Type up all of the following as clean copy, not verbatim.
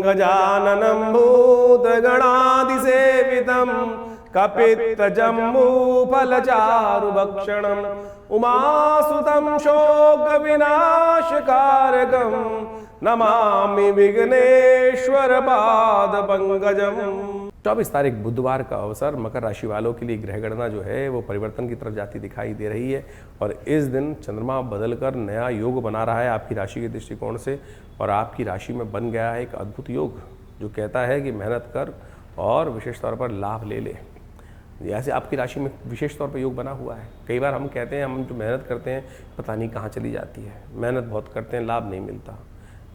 गजाननं भूतगणाधिसेवितं कपित्थजम्बूफलचारुभक्षणम् उमासुतं शोकविनाशकारकं नमामि विघ्नेश्वर पादपंकजम्। 24 तारीख बुधवार का अवसर मकर राशि वालों के लिए ग्रह गणना जो है वो परिवर्तन की तरफ जाती दिखाई दे रही है और इस दिन चंद्रमा बदलकर नया योग बना रहा है आपकी राशि के दृष्टिकोण से और आपकी राशि में बन गया है एक अद्भुत योग जो कहता है कि मेहनत कर और विशेष तौर पर लाभ ले ले। जैसे आपकी राशि में विशेष तौर पर योग बना हुआ है। कई बार हम कहते हैं हम जो मेहनत करते हैं पता नहीं कहाँ चली जाती है, मेहनत बहुत करते हैं लाभ नहीं मिलता।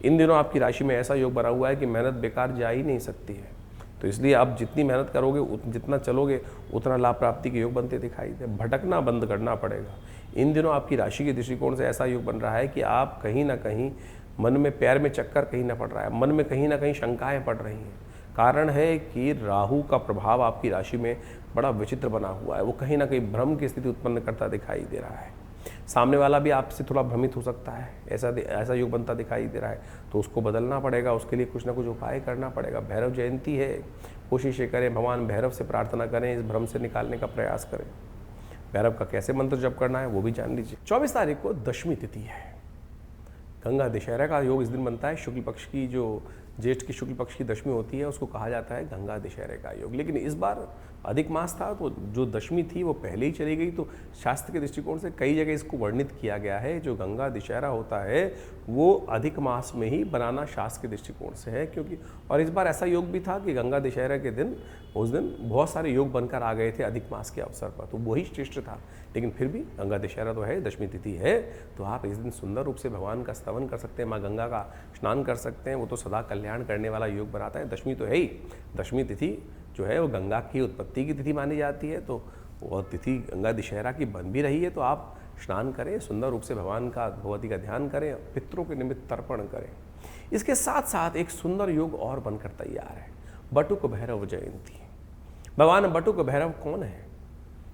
इन दिनों आपकी राशि में ऐसा योग बना हुआ है कि मेहनत बेकार जा ही नहीं सकती है, तो इसलिए आप जितनी मेहनत करोगे जितना चलोगे उतना लाभ प्राप्ति के योग बनते दिखाई दे। भटकना बंद करना पड़ेगा। इन दिनों आपकी राशि के दृष्टिकोण से ऐसा योग बन रहा है कि आप कहीं ना कहीं मन में पैर में चक्कर कहीं ना पड़ रहा है, मन में कहीं ना कहीं शंकाएं पड़ रही हैं। कारण है कि राहु का प्रभाव आपकी राशि में बड़ा विचित्र बना हुआ है, वो कहीं ना कहीं भ्रम की स्थिति उत्पन्न करता दिखाई दे रहा है। सामने वाला भी आपसे थोड़ा भ्रमित हो सकता है, ऐसा योग बनता दिखाई दे रहा है, तो उसको बदलना पड़ेगा। उसके लिए कुछ ना कुछ उपाय करना पड़ेगा। भैरव जयंती है, कोशिश करें भगवान भैरव से प्रार्थना करें, इस भ्रम से निकालने का प्रयास करें। भैरव का कैसे मंत्र जप करना है वो भी जान लीजिए। 24 तारीख को दशमी तिथि है, गंगा दशहरा का योग इस दिन बनता है। शुक्ल पक्ष की जो ज्येष्ठ की शुक्ल पक्ष की दशमी होती है उसको कहा जाता है गंगा दशहरे का योग। लेकिन इस बार अधिक मास था तो जो दशमी थी वो पहले ही चली गई, तो शास्त्र के दृष्टिकोण से कई जगह इसको वर्णित किया गया है। जो गंगा दशहरा होता है वो अधिक मास में ही बनाना शास्त्र के दृष्टिकोण से है, क्योंकि और इस बार ऐसा योग भी था कि गंगा दशहरा के दिन उस दिन बहुत सारे योग बनकर आ गए थे अधिक मास के अवसर पर, तो वही श्रेष्ठ था। लेकिन फिर भी गंगा दशहरा तो है, दशमी तिथि है, तो आप इस दिन सुंदर रूप से भगवान का स्तवन कर सकते हैं, माँ गंगा का स्नान कर सकते हैं। वो तो सदा कल्याण करने वाला योग बनाता है। दशमी तो है ही, दशमी तिथि जो है वो गंगा की उत्पत्ति की तिथि मानी जाती है, तो वो तिथि गंगा दशहरा की बन भी रही है। तो आप स्नान करें, सुंदर रूप से भगवान का भगवती का ध्यान करें, पितरों के निमित्त तर्पण करें। इसके साथ साथ एक सुंदर योग और बनकर तैयार है, बटुक भैरव जयंती। भगवान बटुक भैरव कौन है?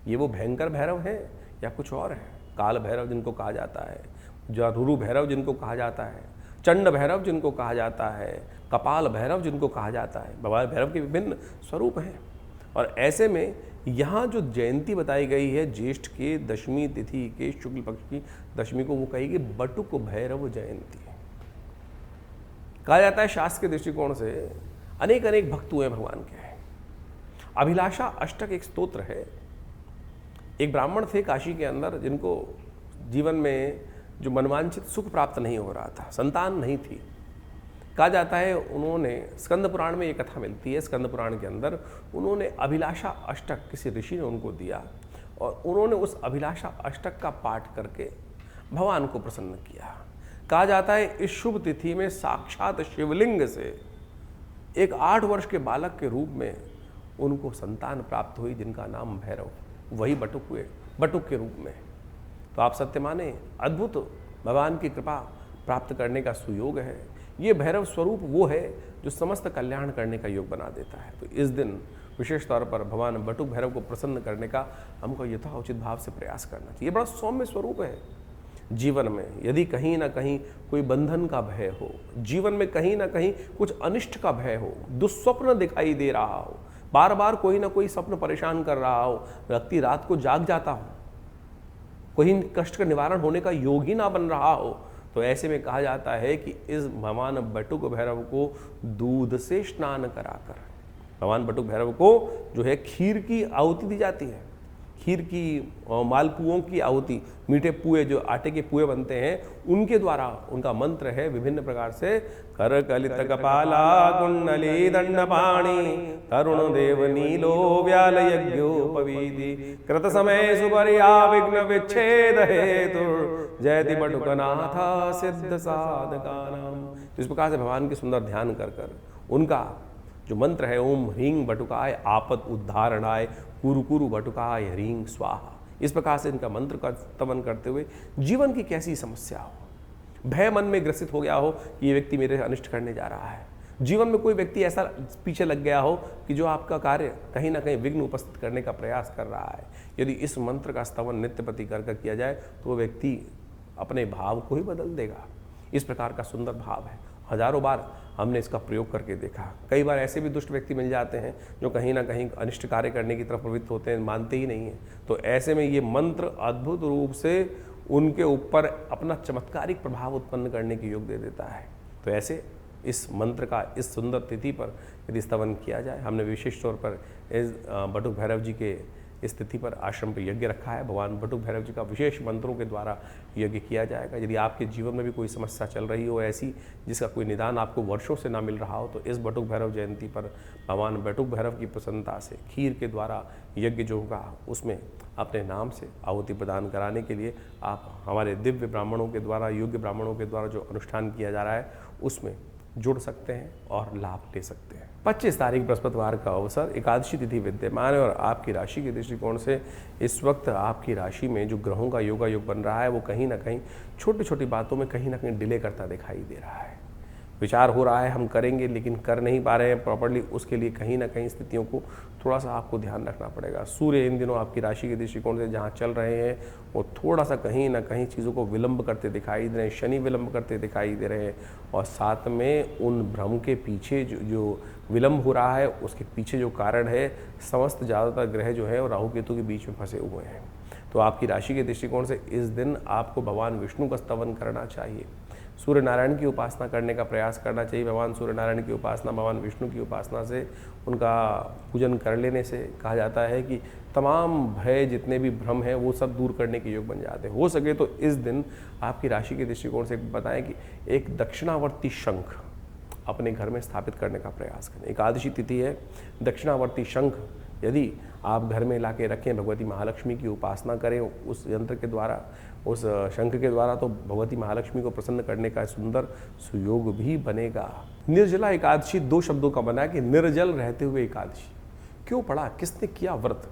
ये वो भयंकर भैरव है या कुछ और है? काल भैरव जिनको कहा जाता है, जारुरु भैरव जिनको कहा जाता है, चंड भैरव जिनको कहा जाता है, कपाल भैरव जिनको कहा जाता है। भगवान भैरव के विभिन्न स्वरूप हैं और ऐसे में यहाँ जो जयंती बताई गई है ज्येष्ठ के दशमी तिथि के शुक्ल पक्ष की दशमी को, वो कहेगी बटुक भैरव जयंती। कहा जाता है शास्त्र के दृष्टिकोण से अनेक अनेक भक्त हुए भगवान के। अभिलाषा अष्टक एक स्तोत्र है। एक ब्राह्मण थे काशी के अंदर जिनको जीवन में जो मनवांछित सुख प्राप्त नहीं हो रहा था, संतान नहीं थी। कहा जाता है उन्होंने, स्कंद पुराण में ये कथा मिलती है, स्कंद पुराण के अंदर उन्होंने अभिलाषा अष्टक किसी ऋषि ने उनको दिया और उन्होंने उस अभिलाषा अष्टक का पाठ करके भगवान को प्रसन्न किया। कहा जाता है इस शुभ तिथि में साक्षात शिवलिंग से एक 8 वर्ष के बालक के रूप में उनको संतान प्राप्त हुई जिनका नाम भैरव, वही बटुक हुए, बटुक के रूप में। तो आप सत्य माने, अद्भुत भगवान की कृपा प्राप्त करने का सुयोग है। ये भैरव स्वरूप वो है जो समस्त कल्याण करने का योग बना देता है। तो इस दिन विशेष तौर पर भगवान बटुक भैरव को प्रसन्न करने का हमको यथाउचित भाव से प्रयास करना चाहिए। बड़ा सौम्य स्वरूप है। जीवन में यदि कहीं ना कहीं कोई बंधन का भय हो, जीवन में कहीं ना कहीं कुछ अनिष्ट का भय हो, दुस्वप्न दिखाई दे रहा हो, बार बार कोई ना कोई स्वप्न परेशान कर रहा हो, व्यक्ति रात को जाग जाता हो, कोई कष्ट का निवारण होने का योग ही ना बन रहा हो, तो ऐसे में कहा जाता है कि इस भगवान बटुक भैरव को दूध से स्नान कराकर, भगवान बटुक भैरव को जो है खीर की आहुति दी जाती है, खीर की मालपुओं की आहुति, मीठे पुए जो आटे के पुए बनते हैं उनके द्वारा, उनका मंत्र है विभिन्न प्रकार से, कर कलित कपाला कुंडली दंडपाणी तरुण देव नीलो व्याल यज्ञोपवीति कृत समय सुपर्या विघ्न विच्छेद हेतु जयति बटुकनाथ सिद्ध साधकानाम। तो इस प्रकार से भगवान के सुंदर ध्यान कर कर उनका जो मंत्र है ओम ह्रीं बटुकाय आपद उद्धारणाय कुरु कुरु बटुकाय ह्रीं स्वाहा, इस प्रकार से इनका मंत्र का स्तवन करते हुए जीवन की कैसी समस्या हो, भय मन में ग्रसित हो गया हो कि ये व्यक्ति मेरे अनिष्ट करने जा रहा है, जीवन में कोई व्यक्ति ऐसा पीछे लग गया हो कि जो आपका कार्य कहीं ना कहीं विघ्न उपस्थित करने का प्रयास कर रहा है, यदि इस मंत्र का स्तवन नित्य प्रति कर किया जाए तो वो व्यक्ति अपने भाव को ही बदल देगा। इस प्रकार का सुंदर भाव है। हजारों बार हमने इसका प्रयोग करके देखा। कई बार ऐसे भी दुष्ट व्यक्ति मिल जाते हैं जो कहीं ना कहीं अनिष्ट कार्य करने की तरफ प्रवृत्त होते हैं, मानते ही नहीं हैं। तो ऐसे में ये मंत्र अद्भुत रूप से उनके ऊपर अपना चमत्कारिक प्रभाव उत्पन्न करने के योग दे देता है। तो ऐसे इस मंत्र का इस सुंदर तिथि पर यदि स्तवन किया जाए, हमने विशेष तौर पर इस बटुक भैरव जी के इस तिथि पर आश्रम पर यज्ञ रखा है। भगवान बटुक भैरव जी का विशेष मंत्रों के द्वारा यज्ञ किया जाएगा। यदि आपके जीवन में भी कोई समस्या चल रही हो ऐसी जिसका कोई निदान आपको वर्षों से ना मिल रहा हो, तो इस बटुक भैरव जयंती पर भगवान बटुक भैरव की प्रसन्नता से खीर के द्वारा यज्ञ जो होगा उसमें अपने नाम से आहुति प्रदान कराने के लिए आप हमारे दिव्य ब्राह्मणों के द्वारा, योग्य ब्राह्मणों के द्वारा जो अनुष्ठान किया जा रहा है उसमें जुड़ सकते हैं और लाभ ले सकते हैं। 25 तारीख बृहस्पतिवार का अवसर, एकादशी तिथि विद्यमान है और आपकी राशि के दृष्टिकोण से इस वक्त आपकी राशि में जो ग्रहों का योग बन रहा है वो कहीं ना कहीं छोटी छोटी बातों में कहीं ना कहीं डिले करता दिखाई दे रहा है। विचार हो रहा है हम करेंगे लेकिन कर नहीं पा रहे हैं प्रॉपर्ली, उसके लिए कहीं ना कहीं स्थितियों को थोड़ा सा आपको ध्यान रखना पड़ेगा। सूर्य इन दिनों आपकी राशि के दृष्टिकोण से जहाँ चल रहे हैं वो थोड़ा सा कहीं ना कहीं चीज़ों को विलंब करते दिखाई दे रहे हैं, शनि विलंब करते दिखाई दे रहे हैं और साथ में उन भ्रम के पीछे जो विलंब हो रहा है उसके पीछे जो कारण है, समस्त ज़्यादातर ग्रह जो है और राहु केतु के बीच में फंसे हुए हैं। तो आपकी राशि के दृष्टिकोण से इस दिन आपको भगवान विष्णु का स्तवन करना चाहिए, सूर्य नारायण की उपासना करने का प्रयास करना चाहिए। भगवान सूर्य नारायण की उपासना, भगवान विष्णु की उपासना से, उनका पूजन कर लेने से कहा जाता है कि तमाम भय जितने भी भ्रम हैं वो सब दूर करने के योग बन जाते हैं। हो सके तो इस दिन आपकी राशि के दृष्टिकोण से बताएं कि एक दक्षिणावर्ती शंख अपने घर में स्थापित करने का प्रयास करें। एकादशी तिथि है, दक्षिणावर्ती शंख यदि आप घर में ला के रखें, भगवती महालक्ष्मी की उपासना करें उस यंत्र के द्वारा, उस शंख के द्वारा, तो भगवती महालक्ष्मी को प्रसन्न करने का सुंदर सुयोग भी बनेगा। निर्जला एकादशी 2 शब्दों का बना है कि निर्जल रहते हुए एकादशी क्यों पड़ा, किसने किया व्रत,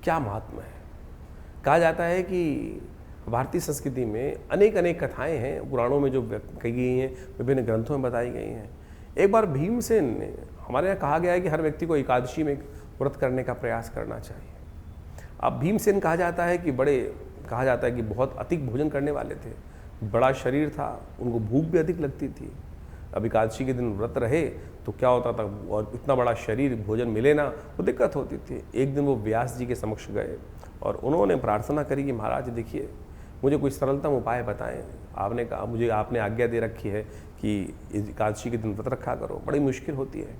क्या महात्मा है। कहा जाता है कि भारतीय संस्कृति में अनेक अनेक कथाएं हैं, पुराणों में जो कही गई हैं, विभिन्न ग्रंथों में बताई गई हैं। एक बार भीमसेन ने, हमारे यहाँ कहा गया है कि हर व्यक्ति को एकादशी में व्रत करने का प्रयास करना चाहिए। अब भीमसेन कहा जाता है कि बहुत अधिक भोजन करने वाले थे, बड़ा शरीर था, उनको भूख भी अधिक लगती थी। अब एकादशी के दिन व्रत रहे तो क्या होता था, और इतना बड़ा शरीर, भोजन मिले ना तो दिक्कत होती थी। एक दिन वो व्यास जी के समक्ष गए और उन्होंने प्रार्थना करी कि महाराज देखिए मुझे कोई सरलतम उपाय बताएं। आपने कहा मुझे आपने आज्ञा दे रखी है कि एकादशी के दिन व्रत रखा करो, बड़ी मुश्किल होती है।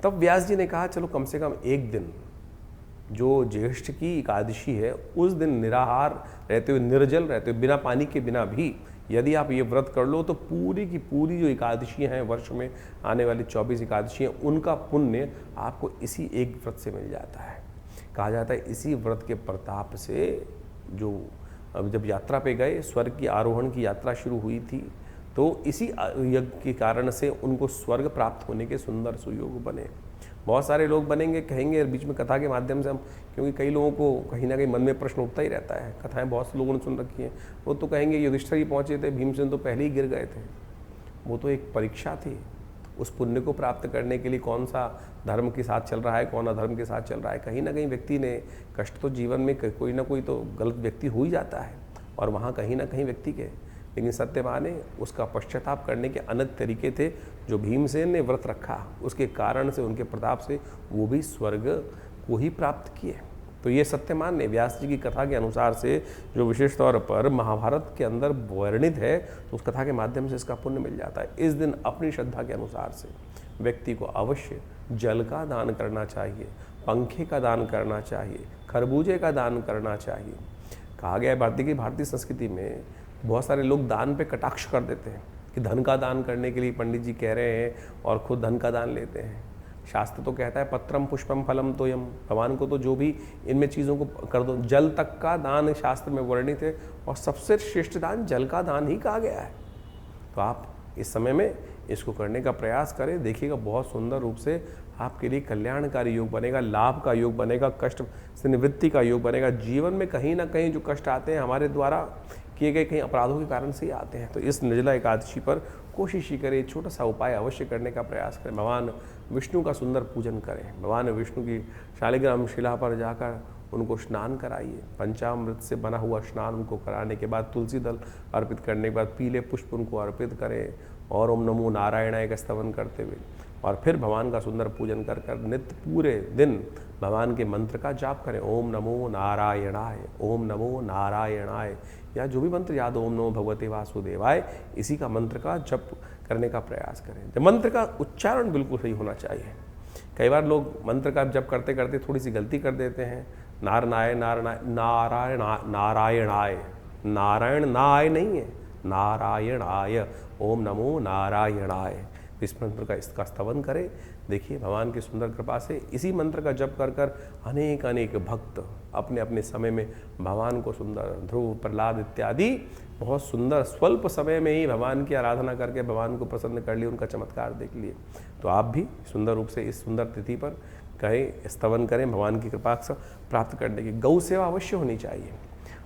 तब व्यास जी ने कहा चलो कम से कम एक दिन, जो ज्येष्ठ की एकादशी है उस दिन निराहार रहते हुए, निर्जल रहते हुए, बिना पानी के बिना भी यदि आप ये व्रत कर लो तो पूरी की पूरी जो एकादशियाँ हैं, वर्ष में आने वाली 24 एकादशियाँ, उनका पुण्य आपको इसी एक व्रत से मिल जाता है। कहा जाता है इसी व्रत के प्रताप से जो जब यात्रा पे गए, स्वर्ग की आरोहण की यात्रा शुरू हुई थी, तो इसी यज्ञ के कारण से उनको स्वर्ग प्राप्त होने के सुंदर सुयोग बने। बहुत सारे लोग बनेंगे, कहेंगे बीच में कथा के माध्यम से हम, क्योंकि कई लोगों को कहीं ना कहीं मन में प्रश्न उठता ही रहता है, कथाएं बहुत से लोगों ने सुन रखी हैं, वो तो कहेंगे युधिष्ठिर ही पहुँचे थे, भीमसेन तो पहले ही गिर गए थे। वो तो एक परीक्षा थी, उस पुण्य को प्राप्त करने के लिए कौन सा धर्म के साथ चल रहा है, कौन अधर्म के साथ चल रहा है। कहीं ना कहीं व्यक्ति ने कष्ट तो जीवन में कोई ना कोई तो गलत व्यक्ति हो ही जाता है और वहाँ कहीं ना कहीं व्यक्ति के, लेकिन सत्य माने उसका पश्चाताप करने के अनेक तरीके थे। जो भीमसेन ने व्रत रखा उसके कारण से, उनके प्रताप से वो भी स्वर्ग को ही प्राप्त किए। तो ये सत्यमान ने व्यास जी की कथा के अनुसार से, जो विशेष तौर पर महाभारत के अंदर वर्णित है, तो उस कथा के माध्यम से इसका पुण्य मिल जाता है। इस दिन अपनी श्रद्धा के अनुसार से व्यक्ति को अवश्य जल का दान करना चाहिए, पंखे का दान करना चाहिए, खरबूजे का दान करना चाहिए। कहा गया है भारतीय संस्कृति में बहुत सारे लोग दान पे कटाक्ष कर देते हैं कि धन का दान करने के लिए पंडित जी कह रहे हैं और खुद धन का दान लेते हैं। शास्त्र तो कहता है पत्रम पुष्पम फलम तोयम, भगवान को तो जो भी इनमें चीज़ों को कर दो, जल तक का दान शास्त्र में वर्णित है और सबसे श्रेष्ठ दान जल का दान ही कहा गया है। तो आप इस समय में इसको करने का प्रयास करें, देखिएगा बहुत सुंदर रूप से आपके लिए कल्याणकारी योग बनेगा, लाभ का योग बनेगा, कष्ट से निवृत्ति का योग बनेगा। जीवन में कहीं ना कहीं जो कष्ट आते हैं हमारे द्वारा किए गए कहीं अपराधों के कारण से ही आते हैं। तो इस निर्जला एकादशी पर कोशिश ही करें, छोटा सा उपाय अवश्य करने का प्रयास करें। भगवान विष्णु का सुंदर पूजन करें, भगवान विष्णु की शालिग्राम शिला पर जाकर उनको स्नान कराइए, पंचामृत से बना हुआ स्नान उनको कराने के बाद, तुलसी दल अर्पित करने के बाद पीले पुष्प उनको अर्पित करें और ओम नमो नारायणाय का स्तवन करते हुए और फिर भगवान का सुंदर पूजन कर कर नित्य पूरे दिन भगवान के मंत्र का जाप करें। ओम नमो नारायणाय, ओम नमो नारायणाय, या जो भी मंत्र याद, ओम नमो भगवते वासुदेवाय, इसी का मंत्र का जप करने का प्रयास करें। जब मंत्र का उच्चारण बिल्कुल सही होना चाहिए। कई बार लोग मंत्र का जप करते करते थोड़ी सी गलती कर देते हैं। नारायण नारायणाय, नारायण नाय नहीं है, नारायणाय, ओम नमो नारायणाय, इस मंत्र का इसका स्तवन करें। देखिए भगवान की सुंदर कृपा से इसी मंत्र का जप कर कर अनेक अनेक भक्त अपने अपने समय में भगवान को सुंदर, ध्रुव, प्रहलाद इत्यादि बहुत सुंदर स्वल्प समय में ही भगवान की आराधना करके भगवान को प्रसन्न कर लिए, उनका चमत्कार देख लिए। तो आप भी सुंदर रूप से इस सुंदर तिथि पर कहें, स्तवन करें भगवान की कृपा से प्राप्त करने की। गौ सेवा अवश्य होनी चाहिए।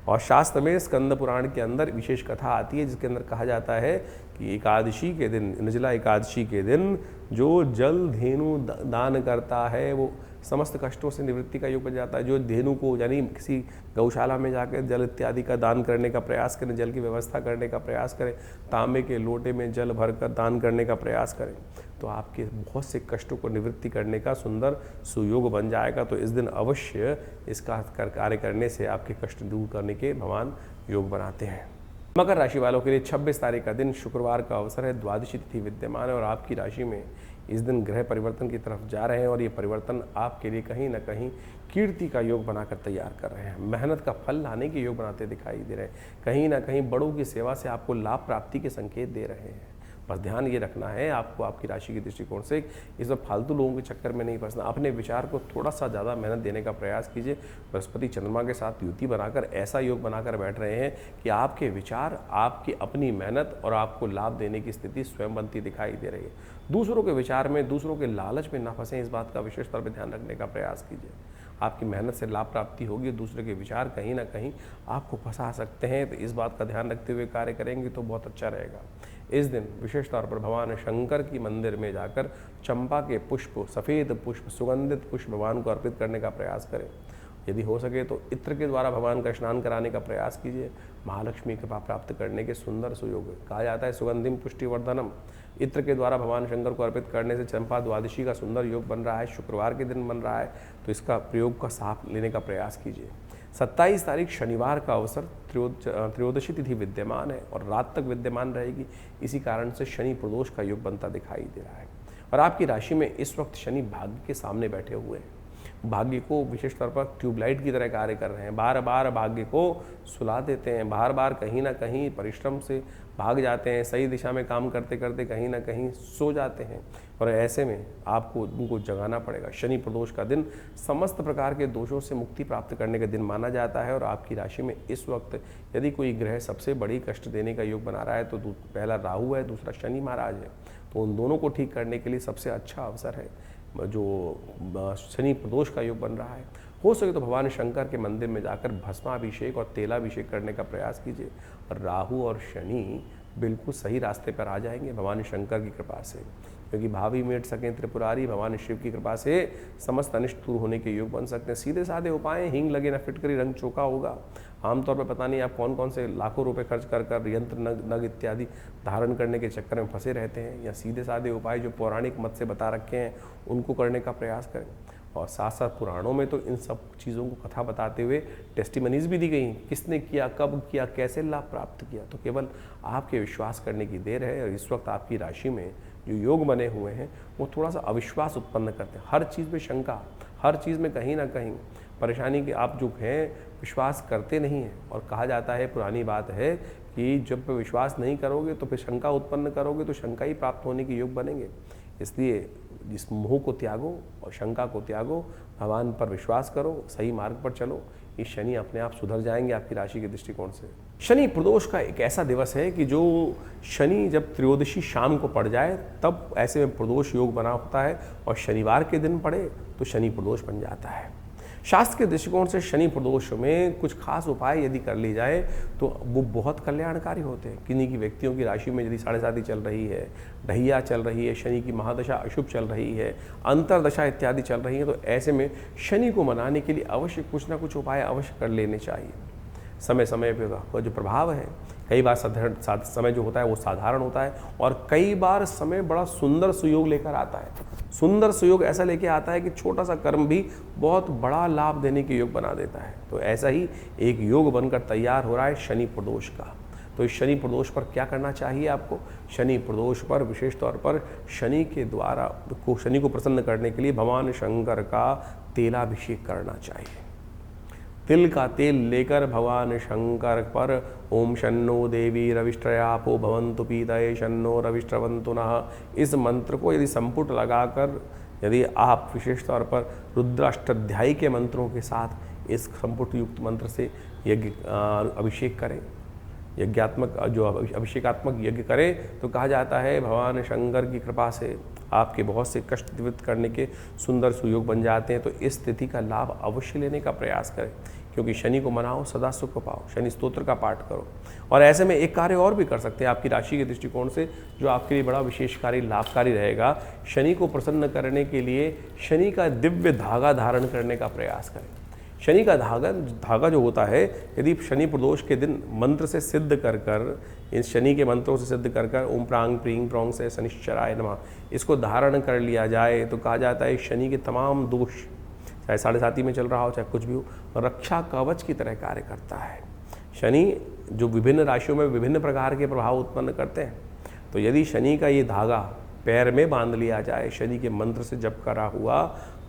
और शास्त्र में स्कंद पुराण के अंदर विशेष कथा आती है जिसके अंदर कहा जाता है कि एकादशी के दिन, निर्जला एकादशी के दिन जो जल धेनु दान करता है वो समस्त कष्टों से निवृत्ति का योग बन जाता है। जो धेनु को यानी किसी गौशाला में जाकर जल इत्यादि का दान करने का प्रयास करें, जल की व्यवस्था करने का प्रयास करें, तांबे के लोटे में जल भरकर दान करने का प्रयास करें, तो आपके बहुत से कष्टों को निवृत्ति करने का सुंदर सुयोग बन जाएगा। तो इस दिन अवश्य इसका कार्य करने से आपके कष्ट दूर करने के भगवान योग बनाते हैं। मकर राशि वालों के लिए 26 तारीख का दिन शुक्रवार का अवसर है, द्वादशी तिथि विद्यमान है और आपकी राशि में इस दिन ग्रह परिवर्तन की तरफ जा रहे हैं और ये परिवर्तन आपके लिए कहीं ना कहीं कीर्ति का योग बनाकर तैयार कर रहे हैं। मेहनत का फल लाने के योग बनाते दिखाई दे रहे हैं। कहीं ना कहीं बड़ों की सेवा से आपको लाभ प्राप्ति के संकेत दे रहे हैं। बस ध्यान ये रखना है आपको आपकी राशि के दृष्टिकोण से, इस वक्त फालतू लोगों के चक्कर में नहीं फंसना। अपने विचार को थोड़ा सा ज़्यादा मेहनत देने का प्रयास कीजिए। बृहस्पति चंद्रमा के साथ युति बनाकर ऐसा योग बनाकर बैठ रहे हैं कि आपके विचार, आपकी अपनी मेहनत और आपको लाभ देने की स्थिति स्वयं बनती दिखाई दे रही है। दूसरों के विचार में, दूसरों के लालच में ना फंसें, इस बात का विशेष तौर पर ध्यान रखने का प्रयास कीजिए। आपकी मेहनत से लाभ प्राप्ति होगी, दूसरे के विचार कहीं ना कहीं आपको फंसा सकते हैं, तो इस बात का ध्यान रखते हुए कार्य करेंगे तो बहुत अच्छा रहेगा। इस दिन विशेष तौर पर भगवान शंकर की मंदिर में जाकर चंपा के पुष्प, सफ़ेद पुष्प, सुगंधित पुष्प भगवान को अर्पित करने का प्रयास करें। यदि हो सके तो इत्र के द्वारा भगवान का स्नान कराने का प्रयास कीजिए। महालक्ष्मी कृपा प्राप्त करने के सुंदर सुयोग कहा जाता है। सुगंधिम पुष्टिवर्धनम, इत्र के द्वारा भगवान शंकर को अर्पित करने से चंपा द्वादशी का सुंदर योग बन रहा है, शुक्रवार के दिन बन रहा है, तो इसका प्रयोग का साथ लेने का प्रयास कीजिए। 27 तारीख शनिवार का अवसर, त्रयोदशी तिथि विद्यमान है और रात तक विद्यमान रहेगी। इसी कारण से शनि प्रदोष का योग बनता दिखाई दे रहा है और आपकी राशि में इस वक्त शनि भाग्य के सामने बैठे हुए हैं। भाग्य को विशेष तौर पर ट्यूबलाइट की तरह कार्य कर रहे हैं। बार बार भाग्य को सुला देते हैं, बार बार कहीं ना कहीं परिश्रम से भाग जाते हैं, सही दिशा में काम करते करते कहीं ना कहीं सो जाते हैं और ऐसे में आपको उनको जगाना पड़ेगा। शनि प्रदोष का दिन समस्त प्रकार के दोषों से मुक्ति प्राप्त करने का दिन माना जाता है और आपकी राशि में इस वक्त यदि कोई ग्रह सबसे बड़ी कष्ट देने का योग बना रहा है तो पहला राहु है, दूसरा शनि महाराज है। तो उन दोनों को ठीक करने के लिए सबसे अच्छा अवसर है जो शनि प्रदोष का योग बन रहा है। हो सके तो भगवान शंकर के मंदिर में जाकर भस्माभिषेक और तेलाभिषेक करने का प्रयास कीजिए और राहु और शनि बिल्कुल सही रास्ते पर आ जाएंगे भगवान शंकर की कृपा से, क्योंकि भावी मेट सकें त्रिपुरारी, भगवान शिव की कृपा से समस्त अनिष्ट दूर होने के योग बन सकते हैं। सीधे साधे उपाय, हींग लगे ना फिटकरी रंग चौका होगा। आमतौर पर पता नहीं आप कौन कौन से लाखों रुपए खर्च कर कर यंत्र नग इत्यादि धारण करने के चक्कर में फंसे रहते हैं, या सीधे साधे उपाय जो पौराणिक मत से बता रखे हैं उनको करने का प्रयास करें। और साथ साथ पुराणों में तो इन सब चीज़ों को कथा बताते हुए टेस्टिमनीज भी दी गई हैं, किसने किया, कब किया, कैसे लाभ प्राप्त किया। तो केवल आपके विश्वास करने की देर है। और इस वक्त आपकी राशि में जो योग बने हुए हैं वो थोड़ा सा अविश्वास उत्पन्न करते हैं, हर चीज़ में शंका, हर चीज़ में कहीं ना कहीं परेशानी के आप जो हैं विश्वास करते नहीं हैं। और कहा जाता है, पुरानी बात है कि जब विश्वास नहीं करोगे तो फिर शंका उत्पन्न करोगे तो शंका ही प्राप्त होने के योग बनेंगे। इसलिए इस मोह को त्यागो और शंका को त्यागो, भगवान पर विश्वास करो, सही मार्ग पर चलो। ये शनि अपने आप सुधर जाएंगे आपकी राशि के दृष्टिकोण से। शनि प्रदोष का एक ऐसा दिवस है कि जो शनि जब त्रयोदशी शाम को पड़ जाए तब ऐसे में प्रदोष योग बना होता है और शनिवार के दिन पड़े तो शनि प्रदोष बन जाता है। शास्त्र के दृष्टिकोण से शनि प्रदोष में कुछ खास उपाय यदि कर ली जाए तो वो बहुत कल्याणकारी होते हैं। किन्हीं की व्यक्तियों की राशि में यदि 7.5 चल रही है, ढैया चल रही है, शनि की महादशा अशुभ चल रही है, अंतरदशा इत्यादि चल रही है, तो ऐसे में शनि को मनाने के लिए अवश्य कुछ ना कुछ उपाय अवश्य कर लेने चाहिए। समय समय पे जो प्रभाव है, कई बार समय जो होता है वो साधारण होता है और कई बार समय बड़ा सुंदर सुयोग लेकर आता है। सुंदर सुयोग ऐसा लेके आता है कि छोटा सा कर्म भी बहुत बड़ा लाभ देने के योग बना देता है। तो ऐसा ही एक योग बनकर तैयार हो रहा है शनि प्रदोष का। तो इस शनि प्रदोष पर क्या करना चाहिए आपको? शनि प्रदोष पर विशेष तौर पर शनि को प्रसन्न करने के लिए भगवान शंकर का तेलाभिषेक करना चाहिए। तिल का तेल लेकर भगवान शंकर पर ओम शन्नो देवी रविष्ट्रयापो भवन्तु पीतये शन्नो रविष्ट्रवन्तु नः, इस मंत्र को यदि संपुट लगाकर यदि आप विशेष तौर पर रुद्राष्टाध्यायी के मंत्रों के साथ इस संपुट युक्त मंत्र से यज्ञ अभिषेक करें, यज्ञात्मक जो अभिषेकात्मक यज्ञ करें, तो कहा जाता है भगवान शंकर की कृपा से आपके बहुत से कष्ट निवृत्त करने के सुंदर सुयोग बन जाते हैं। तो इस तिथि का लाभ अवश्य लेने का प्रयास करें, क्योंकि शनि को मनाओ, सदा सुख पाओ। शनि स्तोत्र का पाठ करो। और ऐसे में एक कार्य और भी कर सकते हैं आपकी राशि के दृष्टिकोण से, जो आपके लिए बड़ा विशेषकारी लाभकारी रहेगा। शनि को प्रसन्न करने के लिए शनि का दिव्य धागा धारण करने का प्रयास करें। शनि का धागा जो होता है, यदि शनि प्रदोष के दिन मंत्र से सिद्ध कर इस शनि के मंत्रों से सिद्ध कर ओम प्रांग प्रींग प्रोंग से शनिश्चराय नमः इसको धारण कर लिया जाए, तो कहा जाता है शनि के तमाम दोष, चाहे 7.5 में चल रहा हो चाहे कुछ भी हो, रक्षा कवच की तरह कार्य करता है। शनि जो विभिन्न राशियों में विभिन्न प्रकार के प्रभाव उत्पन्न करते हैं, तो यदि शनि का ये धागा पैर में बांध लिया जाए शनि के मंत्र से जप करा हुआ,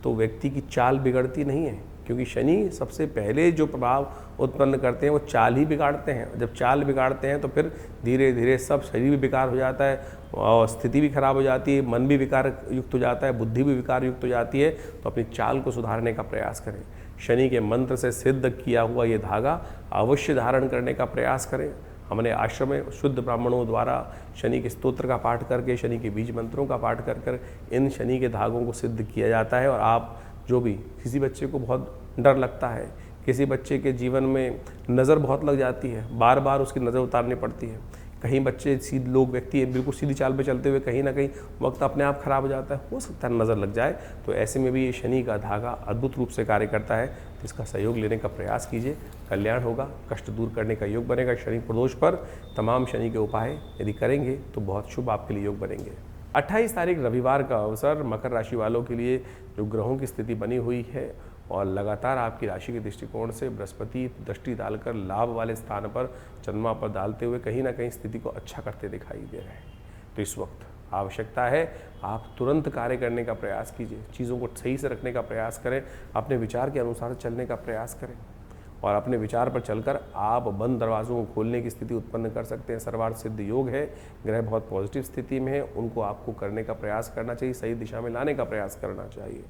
तो व्यक्ति की चाल बिगड़ती नहीं है, क्योंकि शनि सबसे पहले जो प्रभाव उत्पन्न करते हैं वो चाल ही बिगाड़ते हैं। जब चाल बिगाड़ते हैं तो फिर धीरे धीरे सब शरीर भी विकार हो जाता है और स्थिति भी खराब हो जाती है, मन भी विकार युक्त हो जाता है, बुद्धि भी विकार युक्त हो जाती है। तो अपनी चाल को सुधारने का प्रयास करें। शनि के मंत्र से सिद्ध किया हुआ ये धागा अवश्य धारण करने का प्रयास करें। हमने आश्रम में शुद्ध ब्राह्मणों द्वारा शनि के स्तोत्र का पाठ करके, शनि के बीज मंत्रों का पाठ कर इन शनि के धागों को सिद्ध किया जाता है। और आप जो भी किसी बच्चे को बहुत डर लगता है, किसी बच्चे के जीवन में नज़र बहुत लग जाती है, बार बार उसकी नज़र उतारनी पड़ती है, कहीं बच्चे लोग व्यक्ति बिल्कुल सीधी चाल पे चलते हुए कहीं ना कहीं वक्त अपने आप खराब हो जाता है, हो सकता है नज़र लग जाए, तो ऐसे में भी ये शनि का धागा अद्भुत रूप से कार्य करता है। तो इसका सहयोग लेने का प्रयास कीजिए, कल्याण होगा, कष्ट दूर करने का योग बनेगा। शनि प्रदोष पर तमाम शनि के उपाय यदि करेंगे तो बहुत शुभ आपके लिए योग बनेंगे। 28 तारीख रविवार का अवसर मकर राशि वालों के लिए जो ग्रहों की स्थिति बनी हुई है और लगातार आपकी राशि के दृष्टिकोण से बृहस्पति दृष्टि डालकर लाभ वाले स्थान पर चंद्रमा पर डालते हुए कहीं ना कहीं स्थिति को अच्छा करते दिखाई दे रहे हैं। तो इस वक्त आवश्यकता है आप तुरंत कार्य करने का प्रयास कीजिए, चीज़ों को सही से रखने का प्रयास करें, अपने विचार के अनुसार चलने का प्रयास करें और अपने विचार पर चलकर आप बंद दरवाज़ों को खोलने की स्थिति उत्पन्न कर सकते हैं। सर्वार्थ सिद्ध योग है, ग्रह बहुत पॉजिटिव स्थिति में है, उनको आपको करने का प्रयास करना चाहिए, सही दिशा में लाने का प्रयास करना चाहिए।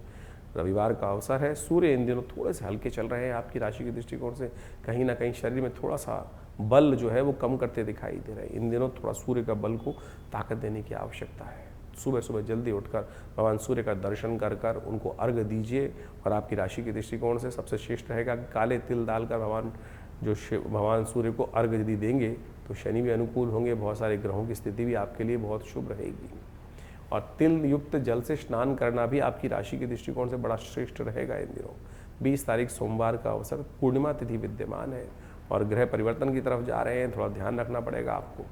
रविवार का अवसर है, सूर्य इन दिनों थोड़े से हल्के चल रहे हैं आपकी राशि के दृष्टिकोण से, कहीं ना कहीं शरीर में थोड़ा सा बल जो है वो कम करते दिखाई दे रहे हैं। इन दिनों थोड़ा सूर्य का बल को ताकत देने की आवश्यकता है। सुबह सुबह जल्दी उठकर भगवान सूर्य का दर्शन कर कर उनको अर्घ दीजिए। और आपकी राशि के दृष्टिकोण से सबसे श्रेष्ठ रहेगा कि काले तिल डालकर भगवान सूर्य को अर्घ यदि देंगे तो शनि भी अनुकूल होंगे, बहुत सारे ग्रहों की स्थिति भी आपके लिए बहुत शुभ रहेगी। और तिल युक्त जल से स्नान करना भी आपकी राशि के दृष्टिकोण से बड़ा श्रेष्ठ रहेगा इन दिनों। 20 तारीख सोमवार का अवसर, पूर्णिमा तिथि विद्यमान है और ग्रह परिवर्तन की तरफ जा रहे हैं, थोड़ा ध्यान रखना पड़ेगा आपको।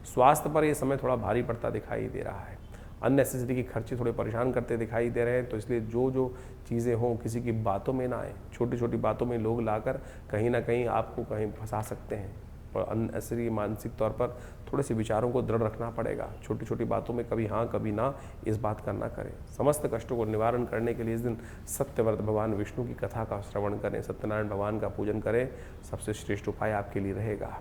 स्वास्थ्य पर यह समय थोड़ा भारी पड़ता दिखाई दे रहा है, अननेसेसरी की खर्चे थोड़े परेशान करते दिखाई दे रहे हैं। तो इसलिए जो चीज़ें हों किसी की बातों में ना आए, छोटी छोटी बातों में लोग लाकर कहीं ना कहीं आपको कहीं फंसा सकते हैं और अननेसेसरी मानसिक तौर पर थोड़े से विचारों को दृढ़ रखना पड़ेगा। छोटी छोटी बातों में कभी हाँ कभी ना, इस बात का ना करें। समस्त कष्टों को निवारण करने के लिए इस दिन सत्यव्रत भगवान विष्णु की कथा का श्रवण करें, सत्यनारायण भगवान का पूजन करें, सबसे श्रेष्ठ उपाय आपके लिए रहेगा।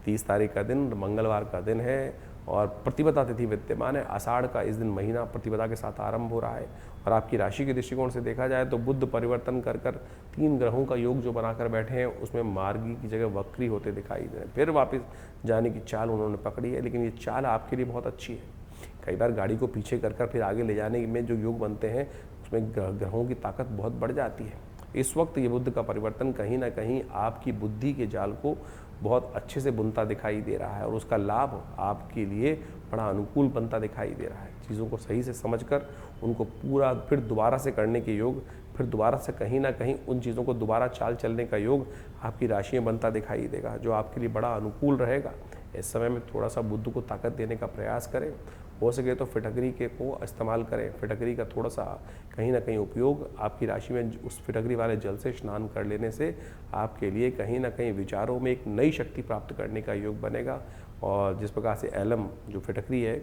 30 तारीख का दिन मंगलवार का दिन है और प्रतिपदा तिथि विद्यमान है। आषाढ़ का इस दिन महीना प्रतिपदा के साथ आरंभ हो रहा है और आपकी राशि के दृष्टिकोण से देखा जाए तो बुध परिवर्तन कर 3 ग्रहों का योग जो बनाकर बैठे हैं उसमें मार्गी की जगह वक्री होते दिखाई दे रहे हैं। फिर वापस जाने की चाल उन्होंने पकड़ी है, लेकिन ये चाल आपके लिए बहुत अच्छी है। कई बार गाड़ी को पीछे कर फिर आगे ले जाने में जो योग बनते हैं उसमें ग्रहों की ताकत बहुत बढ़ जाती है। इस वक्त ये बुध का परिवर्तन कहीं ना कहीं आपकी बुद्धि के जाल को बहुत अच्छे से बुनता दिखाई दे रहा है और उसका लाभ आपके लिए बड़ा अनुकूल बनता दिखाई दे रहा है। चीज़ों को सही से समझकर उनको पूरा फिर दोबारा से करने के योग, फिर दोबारा से कहीं ना कहीं उन चीज़ों को दोबारा चाल चलने का योग आपकी राशि में बनता दिखाई देगा, जो आपके लिए बड़ा अनुकूल रहेगा। इस समय में थोड़ा सा बुद्ध को ताकत देने का प्रयास करें, हो सके तो फिटकरी के को इस्तेमाल करें। फिटकरी का थोड़ा सा कहीं ना कहीं उपयोग आपकी राशि में उस फिटकरी वाले जल से स्नान कर लेने से आपके लिए कहीं ना कहीं विचारों में एक नई शक्ति प्राप्त करने का योग बनेगा। और जिस प्रकार से एलम जो फिटकरी है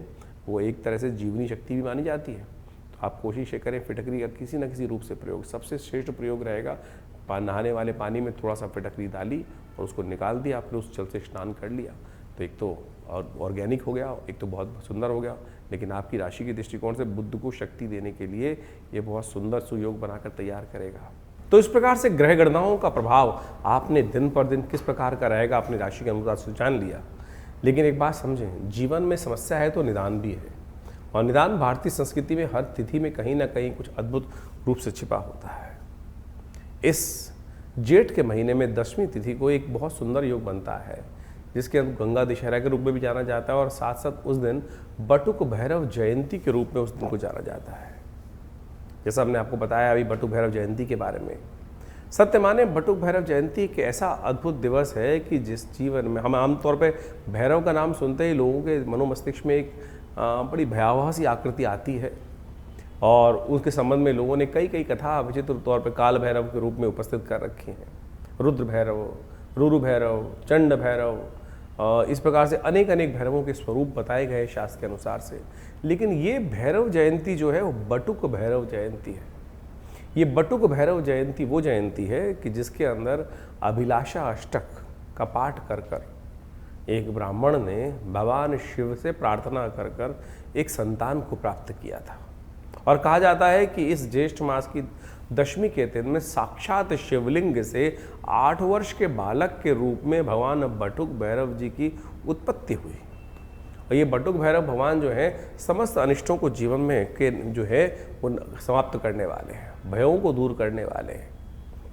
वो एक तरह से जीवनी शक्ति भी मानी जाती है, तो आप कोशिश करें फिटकरी का किसी न किसी रूप से प्रयोग। सबसे श्रेष्ठ प्रयोग रहेगा नहाने वाले पानी में थोड़ा सा फिटकरी डाली और उसको निकाल दिया, आपने उस जल से स्नान कर लिया, तो एक तो और ऑर्गेनिक हो गया, एक तो बहुत सुंदर हो गया। लेकिन आपकी राशि के दृष्टिकोण से बुद्ध को शक्ति देने के लिए ये बहुत सुंदर सुयोग बनाकर तैयार करेगा। तो इस प्रकार से ग्रह गणनाओं का प्रभाव आपने दिन पर दिन किस प्रकार का रहेगा अपनी राशि के अनुसार से जान लिया। लेकिन एक बात समझें, जीवन में समस्या है तो निदान भी है, और निदान भारतीय संस्कृति में हर तिथि में कहीं ना कहीं कुछ अद्भुत रूप से छिपा होता है। इस जेठ के महीने में 10वीं तिथि को एक बहुत सुंदर योग बनता है, जिसके अंदर गंगा दशहरा के रूप में भी जाना जाता है, और साथ साथ उस दिन बटुक भैरव जयंती के रूप में उस दिन को जाना जाता है। जैसा हमने आपको बताया अभी बटुक भैरव जयंती के बारे में, सत्य माने बटुक भैरव जयंती एक ऐसा अद्भुत दिवस है कि जिस जीवन में हम आमतौर पे भैरव का नाम सुनते ही लोगों के मनोमस्तिष्क में एक बड़ी भयावह सी आकृति आती है, और उसके संबंध में लोगों ने कई कई कथा विचित्र तौर पे काल भैरव के रूप में उपस्थित कर रखी हैं। रुद्र भैरव, रुरु भैरव, चंड भैरव, इस प्रकार से अनेक अनेक भैरवों के स्वरूप बताए गए शास्त्र के अनुसार से। लेकिन ये भैरव जयंती जो है वो बटुक भैरव जयंती है। ये बटुक भैरव जयंती वो जयंती है कि जिसके अंदर अभिलाषा अष्टक का पाठ कर कर एक ब्राह्मण ने भगवान शिव से प्रार्थना कर कर एक संतान को प्राप्त किया था। और कहा जाता है कि इस ज्येष्ठ मास की 10वीं के दिन में साक्षात शिवलिंग से 8 वर्ष के बालक के रूप में भगवान बटुक भैरव जी की उत्पत्ति हुई। और ये बटुक भैरव भगवान जो है समस्त अनिष्टों को जीवन में के जो है वो समाप्त करने वाले हैं, भयों को दूर करने वाले हैं।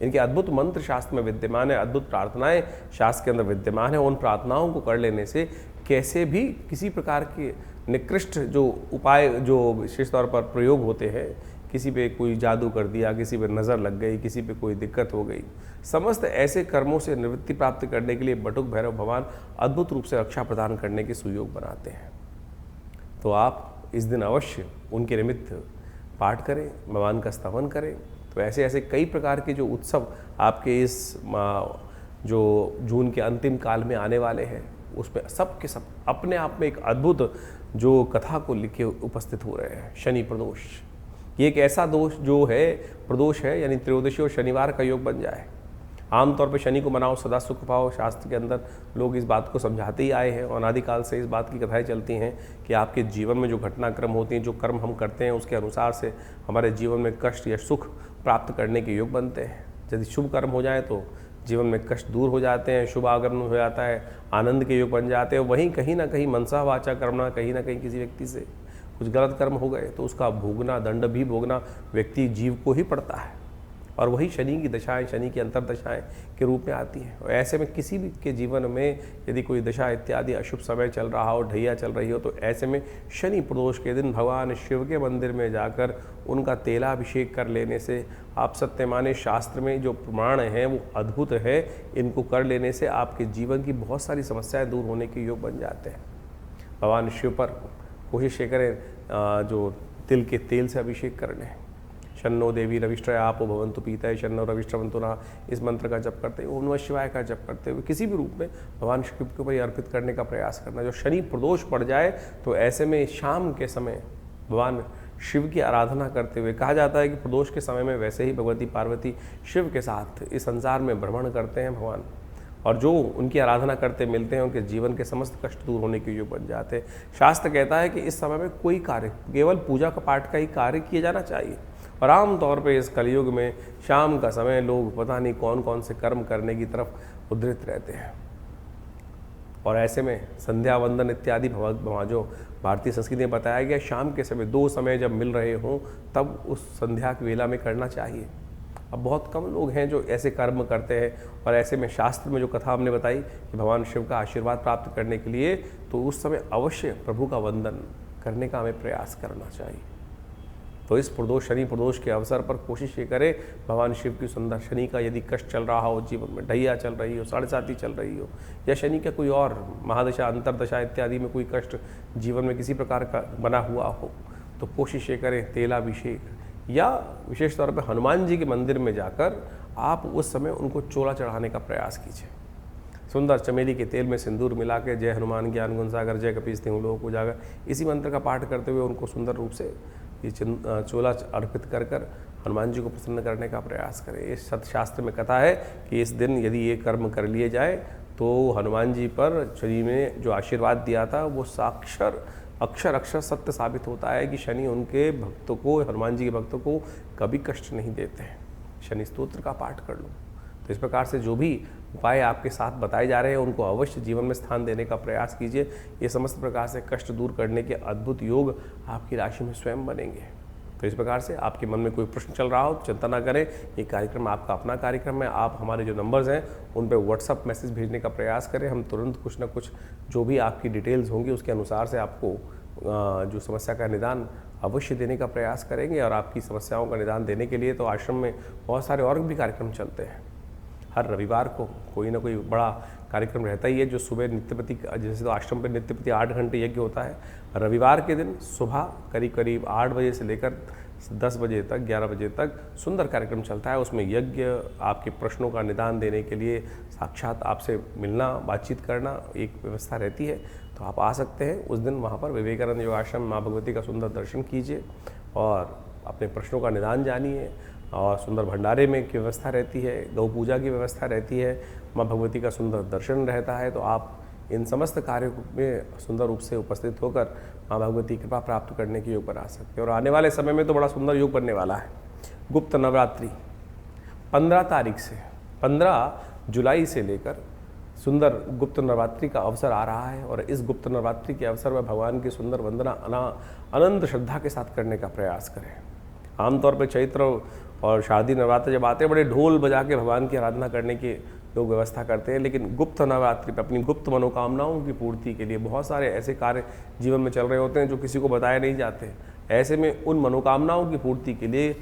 इनके अद्भुत मंत्र शास्त्र में विद्यमान है, अद्भुत प्रार्थनाएं शास्त्र के अंदर विद्यमान है। उन प्रार्थनाओं को कर लेने से कैसे भी किसी प्रकार के निकृष्ट जो उपाय जो विशेष तौर पर प्रयोग होते हैं, किसी पे कोई जादू कर दिया, किसी पे नज़र लग गई, किसी पे कोई दिक्कत हो गई, समस्त ऐसे कर्मों से निवृत्ति प्राप्त करने के लिए बटुक भैरव भगवान अद्भुत रूप से रक्षा प्रदान करने के सुयोग बनाते हैं। तो आप इस दिन अवश्य उनके निमित्त पाठ करें, भगवान का स्तवन करें। तो ऐसे ऐसे कई प्रकार के जो उत्सव आपके इस जो जून के अंतिम काल में आने वाले हैं, उसमें सब के सब अपने आप में एक अद्भुत जो कथा को लिखे उपस्थित हो रहे हैं। शनि प्रदोष, ये एक ऐसा दोष जो है प्रदोष है, यानी त्रयोदशी और शनिवार का योग बन जाए। आमतौर पर शनि को मनाओ सदा सुख पाओ, शास्त्र के अंदर लोग इस बात को समझाते ही आए हैं, और अनादिकाल से इस बात की कथाएं चलती हैं कि आपके जीवन में जो घटनाक्रम होती हैं, जो कर्म हम करते हैं, उसके अनुसार से हमारे जीवन में कष्ट या सुख प्राप्त करने के योग बनते हैं। यदि शुभ कर्म हो जाए तो जीवन में कष्ट दूर हो जाते हैं, शुभ आगमन हो जाता है, आनंद के योग बन जाते हैं। वहीं कहीं ना कहीं मनसा वाचा कर्मणा, कहीं ना कहीं किसी व्यक्ति से कुछ गलत कर्म हो गए तो उसका भोगना, दंड भी भोगना व्यक्ति जीव को ही पड़ता है, और वही शनि की दशाएं, शनि की अंतर्दशाएं के रूप में आती हैं। और ऐसे में किसी भी के जीवन में यदि कोई दशा इत्यादि अशुभ समय चल रहा हो, ढैया चल रही हो, तो ऐसे में शनि प्रदोष के दिन भगवान शिव के मंदिर में जाकर उनका तेलाभिषेक कर लेने से, आप सत्य माने शास्त्र में जो प्रमाण हैं वो अद्भुत है, इनको कर लेने से आपके जीवन की बहुत सारी समस्याएं दूर होने के योग बन जाते हैं। भगवान शिव पर कोशिश करें जो तिल के तेल से अभिषेक कर लें। शन्नो देवी रविष्ट्रय आपो भवन्तु पीतय शन्नो रविष्ट्रवन्तु नः, इस मंत्र का जप करते हुए, ओम नमः शिवाय का जप करते हुए किसी भी रूप में भगवान शिव के ऊपर अर्पित करने का प्रयास करना। जो शनि प्रदोष पड़ जाए तो ऐसे में शाम के समय भगवान शिव की आराधना करते हुए, कहा जाता है कि प्रदोष के समय में वैसे ही भगवती पार्वती शिव के साथ इस संसार में भ्रमण करते हैं भगवान, और जो उनकी आराधना करते मिलते हैं उनके जीवन के समस्त कष्ट दूर होने के योग बन जाते हैं। शास्त्र कहता है कि इस समय में कोई कार्य, केवल पूजा का पाठ का ही कार्य किया जाना चाहिए। और आमतौर पे इस कलयुग में शाम का समय लोग पता नहीं कौन कौन से कर्म करने की तरफ उद्धृत रहते हैं, और ऐसे में संध्या वंदन इत्यादि जो भारतीय संस्कृति में बताया गया, शाम के समय 2 समय जब मिल रहे हों तब उस संध्या की वेला में करना चाहिए। अब बहुत कम लोग हैं जो ऐसे कर्म करते हैं, और ऐसे में शास्त्र में जो कथा हमने बताई कि भगवान शिव का आशीर्वाद प्राप्त करने के लिए तो उस समय अवश्य प्रभु का वंदन करने का हमें प्रयास करना चाहिए। तो इस प्रदोष, शनि प्रदोष के अवसर पर कोशिश ये करें, भगवान शिव की सुंदर, शनि का यदि कष्ट चल रहा हो जीवन में, ढैया चल रही हो, 7.5 चल रही हो, या शनि का कोई और महादशा, अंतरदशा इत्यादि में कोई कष्ट जीवन में किसी प्रकार का बना हुआ हो, तो कोशिश ये करें तेलाभिषेक, या विशेष तौर पर हनुमान जी के मंदिर में जाकर आप उस समय उनको चोला चढ़ाने का प्रयास कीजिए। सुंदर चमेली के तेल में सिंदूर मिला के जय हनुमान ज्ञान गुण सागर जय कपीस तिहुँ लोक उजागर, इसी मंत्र का पाठ करते हुए उनको सुंदर रूप से ये चोला अर्पित कर हनुमान जी को प्रसन्न करने का प्रयास करें। इस शास्त्र में कथा है कि इस दिन यदि ये कर्म कर लिए जाए तो हनुमान जी पर शनि ने जो आशीर्वाद दिया था वो अक्षर सत्य साबित होता है कि शनि उनके भक्तों को, हनुमान जी के भक्तों को कभी कष्ट नहीं देते हैं। शनि स्तोत्र का पाठ कर लो। तो इस प्रकार से जो भी उपाय आपके साथ बताए जा रहे हैं उनको अवश्य जीवन में स्थान देने का प्रयास कीजिए। ये समस्त प्रकार से कष्ट दूर करने के अद्भुत योग आपकी राशि में स्वयं बनेंगे। तो इस प्रकार से आपके मन में कोई प्रश्न चल रहा हो चिंता ना करें, ये कार्यक्रम आपका अपना कार्यक्रम है। आप हमारे जो नंबर्स हैं उन पर व्हाट्सअप मैसेज भेजने का प्रयास करें, हम तुरंत कुछ ना कुछ जो भी आपकी डिटेल्स होंगी उसके अनुसार से आपको जो समस्या का निदान अवश्य देने का प्रयास करेंगे। और आपकी समस्याओं का निदान देने के लिए तो आश्रम में बहुत सारे और भी कार्यक्रम चलते हैं। हर रविवार को कोई ना कोई बड़ा कार्यक्रम रहता ही है, जो सुबह नित्यपति, जैसे तो आश्रम पर नित्यपति 8 घंटे यज्ञ होता है, रविवार के दिन सुबह करीब 8 बजे से लेकर 10 बजे तक, 11 बजे तक सुंदर कार्यक्रम चलता है। उसमें यज्ञ, आपके प्रश्नों का निदान देने के लिए साक्षात आपसे मिलना, बातचीत करना एक व्यवस्था रहती है। तो आप आ सकते हैं उस दिन वहाँ पर विवेकानंद योगाश्रम, माँ भगवती का सुंदर दर्शन कीजिए और अपने प्रश्नों का निदान जानिए। और सुंदर भंडारे में की व्यवस्था रहती है, गौ पूजा की व्यवस्था रहती है, माँ भगवती का सुंदर दर्शन रहता है। तो आप इन समस्त कार्यों में सुंदर रूप से उपस्थित होकर माँ भगवती की कृपा प्राप्त करने के योग बना सकते हैं। और आने वाले समय में तो बड़ा सुंदर योग बनने वाला है। गुप्त नवरात्रि 15 तारीख से 15 जुलाई से लेकर सुंदर गुप्त नवरात्रि का अवसर आ रहा है। और इस गुप्त नवरात्रि के अवसर पर भगवान की सुंदर वंदना अनंत श्रद्धा के साथ करने का प्रयास करें। आमतौर पर चैत्र और शारदीय नवरात्र जब आते हैं बड़े ढोल बजा के भगवान की आराधना करने की लोग व्यवस्था करते हैं, लेकिन गुप्त नवरात्रि पर अपनी गुप्त मनोकामनाओं की पूर्ति के लिए बहुत सारे ऐसे कार्य जीवन में चल रहे होते हैं जो किसी को बताए नहीं जाते। ऐसे में उन मनोकामनाओं की पूर्ति के लिए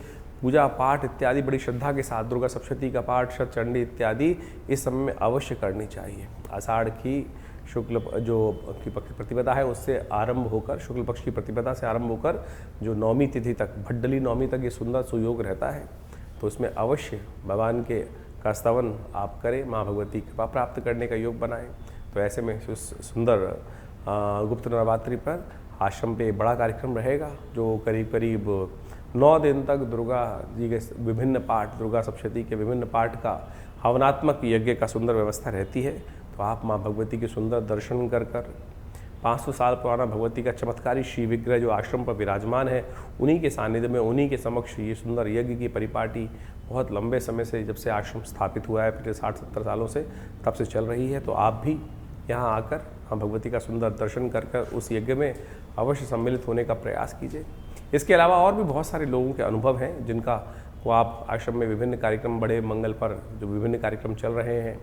पूजा पाठ इत्यादि बड़ी श्रद्धा के साथ, दुर्गा सप्तशती का पाठ, शतचंडी इत्यादि इस समय में अवश्य करनी चाहिए। आषाढ़ की शुक्ल जो की प्रतिपदा है उससे आरंभ होकर, शुक्ल पक्ष की प्रतिपदा से आरंभ होकर जो नौमी तिथि तक, भड्डली नौमी तक ये सुंदर सुयोग रहता है। तो इसमें अवश्य भगवान के का स्तवन आप करें, माँ भगवती कृपा प्राप्त करने का योग बनाएं। तो ऐसे में सुंदर गुप्त नवरात्रि पर आश्रम पे बड़ा कार्यक्रम रहेगा, जो करीब 9 दिन तक दुर्गा जी के विभिन्न पाठ, दुर्गा सप्तशती के विभिन्न पाठ का हवनात्मक यज्ञ का सुंदर व्यवस्था रहती है। तो आप माँ भगवती के सुंदर दर्शन कर 500 साल पुराना भगवती का चमत्कारी श्री विग्रह जो आश्रम पर विराजमान है, उन्हीं के सानिध्य में, उन्हीं के समक्ष ये सुंदर यज्ञ की परिपाटी बहुत लंबे समय से, जब से आश्रम स्थापित हुआ है पिछले 60-70 सालों से, तब से चल रही है। तो आप भी यहाँ आकर माँ भगवती का सुंदर दर्शन कर उस यज्ञ में अवश्य सम्मिलित होने का प्रयास कीजिए। इसके अलावा और भी बहुत सारे लोगों के अनुभव हैं जिनका वो आप आश्रम में विभिन्न कार्यक्रम, बड़े मंगल पर जो विभिन्न कार्यक्रम चल रहे हैं,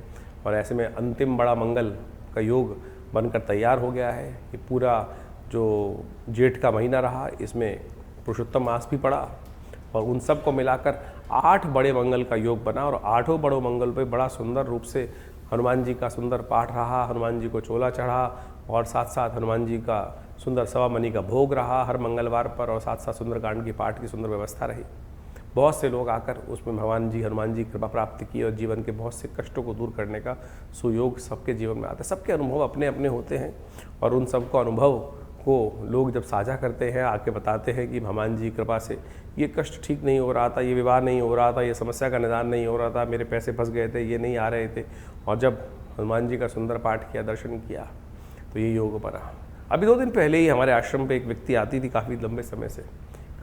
और ऐसे में अंतिम बड़ा मंगल का योग बनकर तैयार हो गया है। ये पूरा जो जेठ का महीना रहा, इसमें पुरुषोत्तम मास भी पड़ा, और उन सब को मिलाकर 8 बड़े मंगल का योग बना। और 8 बड़ों मंगल पे बड़ा सुंदर रूप से हनुमान जी का सुंदर पाठ रहा, हनुमान जी को चोला चढ़ा, और साथ साथ हनुमान जी का सुंदर सवा मनी का भोग रहा हर मंगलवार पर, और साथ साथ सुंदरकांड की पाठ की सुंदर व्यवस्था रही। बहुत से लोग आकर उसमें भगवान जी, हनुमान जी कृपा प्राप्त की, और जीवन के बहुत से कष्टों को दूर करने का सुयोग सबके जीवन में आता है। सबके अनुभव अपने अपने होते हैं, और उन सबको अनुभव को लोग जब साझा करते हैं, आके बताते हैं कि हनुमान जी कृपा से ये कष्ट ठीक नहीं हो रहा था, ये विवाह नहीं हो रहा था, ये समस्या का निदान नहीं हो रहा था, मेरे पैसे फंस गए थे, ये नहीं आ रहे थे, और जब हनुमान जी का सुंदर पाठ किया, दर्शन किया, तो ये योग बना। अभी 2 दिन पहले ही हमारे आश्रम पे एक व्यक्ति आती थी, काफ़ी लंबे समय से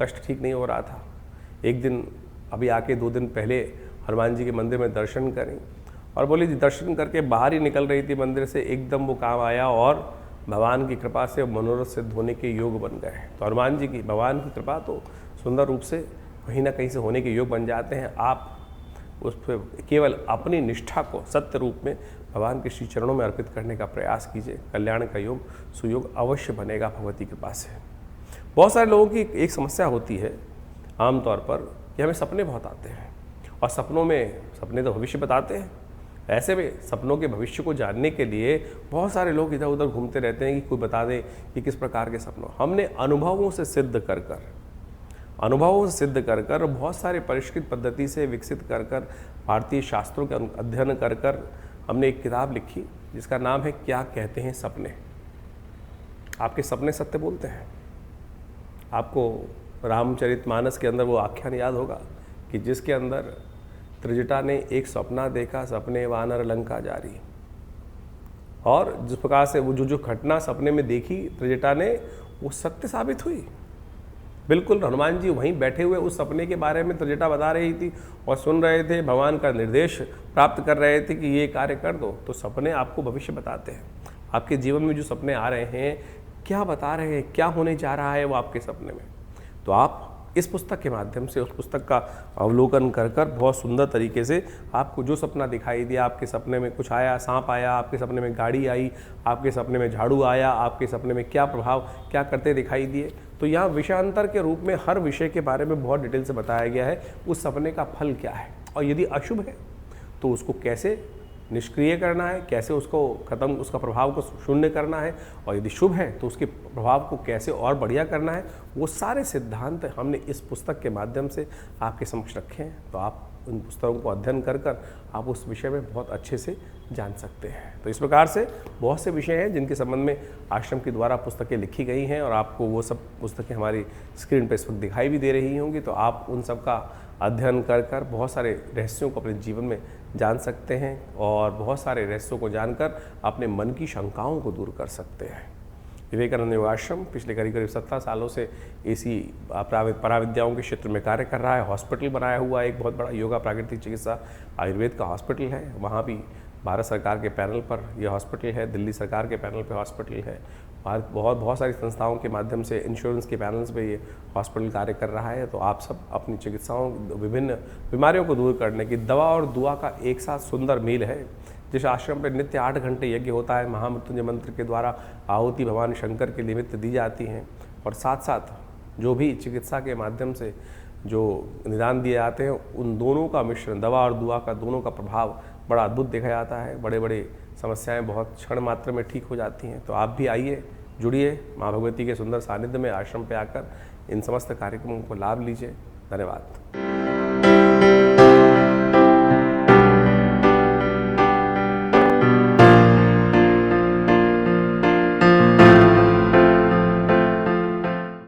कष्ट ठीक नहीं हो रहा था। एक दिन अभी आके 2 दिन पहले हनुमान जी के मंदिर में दर्शन करें, और बोली दर्शन करके बाहर ही निकल रही थी मंदिर से, एकदम वो काम आया और भगवान की कृपा से मनोरथ सिद्ध होने के योग बन गए। तो हनुमान जी की, भगवान की कृपा तो सुंदर रूप से कहीं ना कहीं से होने के योग बन जाते हैं। आप उस पर केवल अपनी निष्ठा को सत्य रूप में भगवान के श्री चरणों में अर्पित करने का प्रयास कीजिए। कल्याण का योग सुयोग अवश्य बनेगा भगवती कृपा से। बहुत सारे लोगों की एक समस्या होती है आमतौर पर कि हमें सपने बहुत आते हैं, और सपने तो भविष्य बताते हैं। ऐसे में सपनों के भविष्य को जानने के लिए बहुत सारे लोग इधर उधर घूमते रहते हैं कि कोई बता दे कि किस प्रकार के सपनों। हमने अनुभवों से सिद्ध कर बहुत सारे परिष्कृत पद्धति से विकसित कर भारतीय शास्त्रों के अध्ययन कर हमने एक किताब लिखी जिसका नाम है क्या कहते हैं सपने। आपके सपने सत्य बोलते हैं। आपको रामचरितमानस के अंदर वो आख्यान याद होगा कि जिसके अंदर त्रिजटा ने एक सपना देखा, सपने वानर लंका जारी। और जिस प्रकार से वो जो घटना सपने में देखी त्रिजटा ने, वो सत्य साबित हुई। बिल्कुल हनुमान जी वहीं बैठे हुए उस सपने के बारे में त्रिजटा बता रही थी और सुन रहे थे, भगवान का निर्देश प्राप्त कर रहे थे कि ये कार्य कर दो। तो सपने आपको भविष्य बताते हैं। आपके जीवन में जो सपने आ रहे हैं, क्या बता रहे हैं, क्या होने जा रहा है वो आपके सपने में। तो आप इस पुस्तक के माध्यम से उस पुस्तक का अवलोकन कर बहुत सुंदर तरीके से आपको जो सपना दिखाई दिया, आपके सपने में कुछ आया, सांप आया, आपके सपने में गाड़ी आई, आपके सपने में झाड़ू आया, आपके सपने में क्या प्रभाव क्या करते दिखाई दिए, तो यहाँ विषयांतर के रूप में हर विषय के बारे में बहुत डिटेल से बताया गया है। उस सपने का फल क्या है, और यदि अशुभ है तो उसको कैसे निष्क्रिय करना है, कैसे उसको खत्म, उसका प्रभाव को शून्य करना है, और यदि शुभ है तो उसके प्रभाव को कैसे और बढ़िया करना है। वो सारे सिद्धांत हमने इस पुस्तक के माध्यम से आपके समक्ष रखे हैं। तो आप उन पुस्तकों को अध्ययन कर आप उस विषय में बहुत अच्छे से जान सकते हैं। तो इस प्रकार से बहुत से विषय हैं जिनके संबंध में आश्रम के द्वारा पुस्तकें लिखी गई हैं, और आपको वो सब पुस्तकें हमारी स्क्रीन पर इस वक्त दिखाई भी दे रही होंगी। तो आप उन सब का अध्ययन कर बहुत सारे रहस्यों को अपने जीवन में जान सकते हैं, और बहुत सारे रहस्यों को जानकर अपने मन की शंकाओं को दूर कर सकते हैं। विवेकानंद योगाश्रम पिछले करीब 17 सालों से इसी पराविद्याओं के क्षेत्र में कार्य कर रहा है। हॉस्पिटल बनाया हुआ एक बहुत बड़ा योगा प्राकृतिक चिकित्सा आयुर्वेद का हॉस्पिटल है। वहाँ भी भारत सरकार के पैनल पर यह हॉस्पिटल है, दिल्ली सरकार के पैनल पर हॉस्पिटल है, बहुत सारी संस्थाओं के माध्यम से इंश्योरेंस के पैनल्स पे ये हॉस्पिटल कार्य कर रहा है। तो आप सब अपनी चिकित्साओं, विभिन्न बीमारियों को दूर करने की दवा और दुआ का एक साथ सुंदर मेल है। जिस आश्रम पर नित्य 8 घंटे यज्ञ होता है, महामृत्युंजय मंत्र के द्वारा आहुति भगवान शंकर के निमित्त दी जाती हैं, और साथ साथ जो भी चिकित्सा के माध्यम से जो निदान दिए जाते हैं, उन दोनों का मिश्रण, दवा और दुआ का दोनों का प्रभाव बड़ा अद्भुत देखा जाता है। बड़े समस्याएं बहुत क्षण मात्र में ठीक हो जाती हैं। तो आप भी आइए, जुड़िए माँ भगवती के सुंदर सानिध्य में आश्रम पे आकर इन समस्त कार्यक्रमों को लाभ लीजिए। धन्यवाद।